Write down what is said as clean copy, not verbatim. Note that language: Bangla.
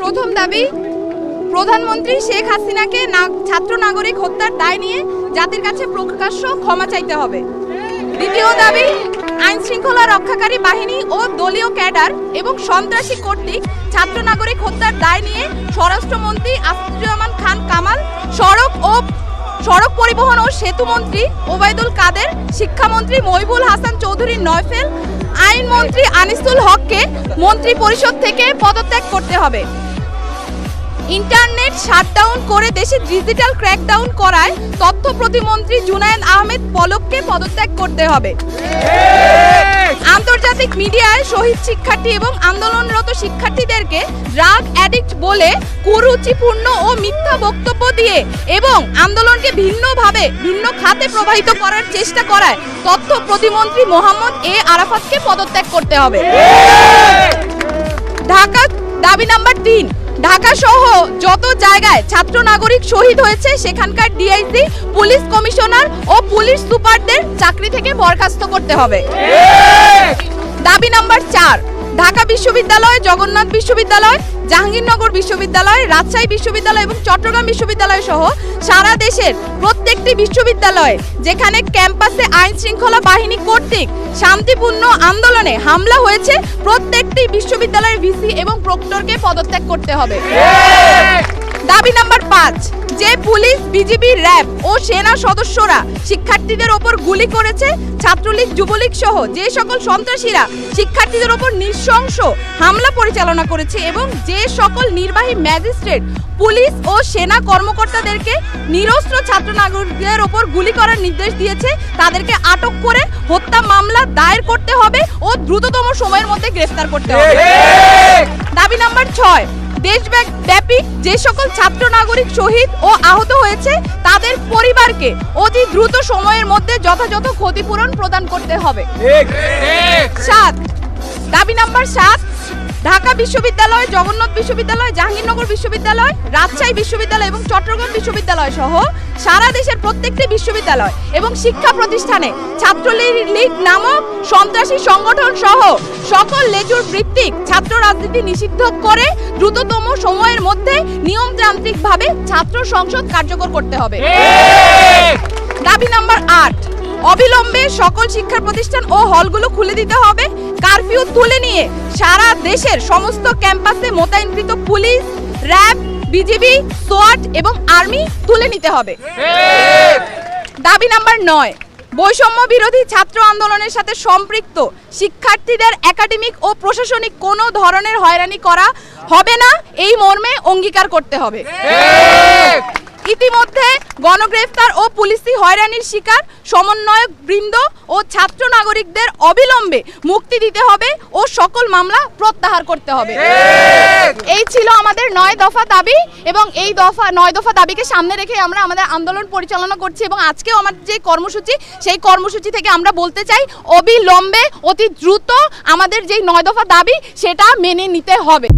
প্রথম দাবি, প্রধানমন্ত্রী শেখ হাসিনাকে ছাত্র নাগরিক হত্যার দায় নিয়ে জাতির কাছে প্রকাশ্য ক্ষমা চাইতে হবে। দ্বিতীয় দাবি, আইন শৃঙ্খলা রক্ষাকারী বাহিনী ও দলীয় ক্যাডার এবং সন্ত্রাসী কর্তৃক ছাত্র নাগরিক হত্যার দায় নিয়ে স্বরাষ্ট্রমন্ত্রী আসিফুজ্জামান খান কামাল, সড়ক পরিবহন ও সেতু মন্ত্রী ওবায়দুল কাদের, শিক্ষামন্ত্রী মহিবুল হাসান চৌধুরী নয়ফেল, আইনমন্ত্রী আনিসুল হককে মন্ত্রী পরিষদ থেকে পদত্যাগ করতে হবে। ইন্টারনেট শাটডাউন করে দেশে ডিজিটাল ক্র্যাকডাউন করায় তথ্য প্রতিমন্ত্রী জুনায়েদ আহমেদ পলককে পদত্যাগ করতে হবে। আন্তর্জাতিক মিডিয়ায় শহীদ শিক্ষার্থী এবং আন্দোলনরত শিক্ষার্থীদেরকে ড্রাগ অ্যাডিক্ট বলে কুরুচিপূর্ণ ও মিথ্যা বক্তব্য দিয়ে এবং আন্দোলনকে ভিন্ন খাতে প্রবাহিত করার চেষ্টা করায় তথ্য প্রতিমন্ত্রী মোহাম্মদ এ আরাফাতকে পদত্যাগ করতে হবে। ঢাকা দাবি নাম্বার 3, ঢাকা সহ যত জায়গায় ছাত্র নাগরিক শহীদ হয়েছে সেখানকার ডিআইজি, পুলিশ কমিশনার ও পুলিশ সুপারদের চাকরি থেকে বরখাস্ত করতে হবে। দাবি নাম্বার 4, ঢাকা বিশ্ববিদ্যালয়, জগন্নাথ বিশ্ববিদ্যালয়, জাহাঙ্গীরনগর বিশ্ববিদ্যালয়, রাজশাহী বিশ্ববিদ্যালয় এবং চট্টগ্রাম বিশ্ববিদ্যালয় সহ সারা দেশের প্রত্যেকটি বিশ্ববিদ্যালয়ে যেখানে ক্যাম্পাসে আইন শৃঙ্খলা বাহিনী কর্তৃক শান্তিপূর্ণ আন্দোলনে হামলা হয়েছে প্রত্যেকটি বিশ্ববিদ্যালয়ের ভিসি এবং প্রক্টরকে পদত্যাগ করতে হবে। দাবি নাম্বার 5, যে পুলিশ, বিজিবি, র্যাব ও সেনা সদস্যরা শিক্ষার্থীদের ওপর গুলি করেছে, ছাত্রলীগ, যুবলীগ সহ যে সকল সন্ত্রাসীরা শিক্ষার্থীদের ওপর নৃশংস হামলা পরিচালনা করেছে এবং যে সকল নির্বাহী ম্যাজিস্ট্রেট, পুলিশ ও সেনা কর্মকর্তাদেরকে নিরস্ত্র ছাত্র নাগরিকদের ওপর গুলি করার নির্দেশ দিয়েছে তাদেরকে আটক করে হত্যা মামলা দায়ের করতে হবে ও দ্রুততম সময়ের মধ্যে গ্রেফতার করতে হবে। দাবি নাম্বার 6, দেশব্যাপী যে সকল ছাত্র নাগরিক শহীদ ও আহত হয়েছে তাদের পরিবারকে অতি দ্রুত সময়ের মধ্যে যথাযথ ক্ষতিপূরণ প্রদান করতে হবে। 7, দাবি নাম্বার 7, ঢাকা বিশ্ববিদ্যালয়, জগন্নাথ বিশ্ববিদ্যালয়, জাহাঙ্গীরনগর বিশ্ববিদ্যালয়, রাজশাহী বিশ্ববিদ্যালয় এবং চট্টগ্রাম বিশ্ববিদ্যালয় সহ সারা দেশের প্রত্যেকটি বিশ্ববিদ্যালয় এবং শিক্ষা প্রতিষ্ঠানে ছাত্রলীগ নামক সন্ত্রাসী সংগঠন সহ সকল লেজুর ভিত্তিক ছাত্র রাজনীতি নিষিদ্ধ করে দ্রুততম সময়ের মধ্যে নিয়মতান্ত্রিকভাবে ছাত্র সংসদ কার্যকর করতে হবে। দাবি নাম্বার 8, অবিলম্বে সকল শিক্ষা প্রতিষ্ঠান ও হলগুলো খুলে দিতে হবে। কারফিউ তুলে নিয়ে সারা দেশের সমস্ত ক্যাম্পাসে মোতায়েনকৃত পুলিশ, র্যাব, বিজিবি, সোয়াট এবং আর্মি তুলে নিতে হবে। দাবি নাম্বার 9, বৈষম্য বিরোধী ছাত্র আন্দোলনের সাথে সম্পৃক্ত শিক্ষার্থীদের একাডেমিক ও প্রশাসনিক কোনো ধরনের হয়রানি করা হবে না এই মর্মে অঙ্গীকার করতে হবে। ইতিমধ্যে গণগ্রেফতার ও পুলিশি হয়রানির শিকার সমন্বয়ক বৃন্দ ও ছাত্র নাগরিকদের অবিলম্বে মুক্তি দিতে হবে ও সকল মামলা প্রত্যাহার করতে হবে। এই ছিল আমাদের 9 দফা দাবি এবং এই 9 দফা দাবিকে সামনে রেখে আমরা আমাদের আন্দোলন পরিচালনা করছি এবং আজকেও আমাদের যে কর্মসূচি সেই কর্মসূচি থেকে আমরা বলতে চাই অবিলম্বে অতি দ্রুত আমাদের যে 9 দফা দাবি সেটা মেনে নিতে হবে।